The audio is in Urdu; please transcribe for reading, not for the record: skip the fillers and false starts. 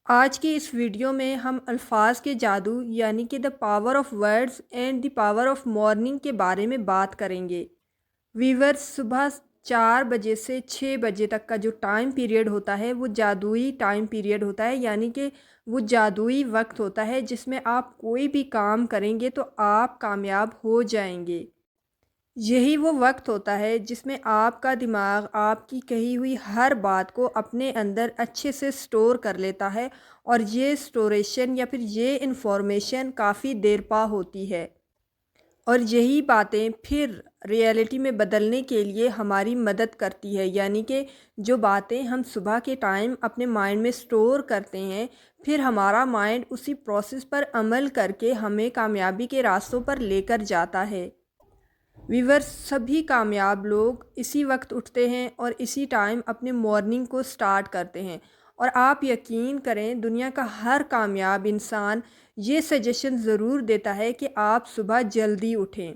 آج کی اس ویڈیو میں ہم الفاظ کے جادو یعنی کہ the power of words and the power of morning کے بارے میں بات کریں گے۔ ویورز، صبح 4 بجے سے 6 بجے تک کا جو ٹائم پیریڈ ہوتا ہے وہ جادوئی ٹائم پیریڈ ہوتا ہے، یعنی کہ وہ جادوئی وقت ہوتا ہے جس میں آپ کوئی بھی کام کریں گے تو آپ کامیاب ہو جائیں گے۔ یہی وہ وقت ہوتا ہے جس میں آپ کا دماغ آپ کی کہی ہوئی ہر بات کو اپنے اندر اچھے سے سٹور کر لیتا ہے، اور یہ سٹوریشن یا پھر یہ انفارمیشن کافی دیر پا ہوتی ہے، اور یہی باتیں پھر ریئلٹی میں بدلنے کے لیے ہماری مدد کرتی ہے۔ یعنی کہ جو باتیں ہم صبح کے ٹائم اپنے مائنڈ میں سٹور کرتے ہیں، پھر ہمارا مائنڈ اسی پروسیس پر عمل کر کے ہمیں کامیابی کے راستوں پر لے کر جاتا ہے۔ ویورز، سبھی کامیاب لوگ اسی وقت اٹھتے ہیں اور اسی ٹائم اپنے مارننگ کو سٹارٹ کرتے ہیں، اور آپ یقین کریں دنیا کا ہر کامیاب انسان یہ سجیشن ضرور دیتا ہے کہ آپ صبح جلدی اٹھیں۔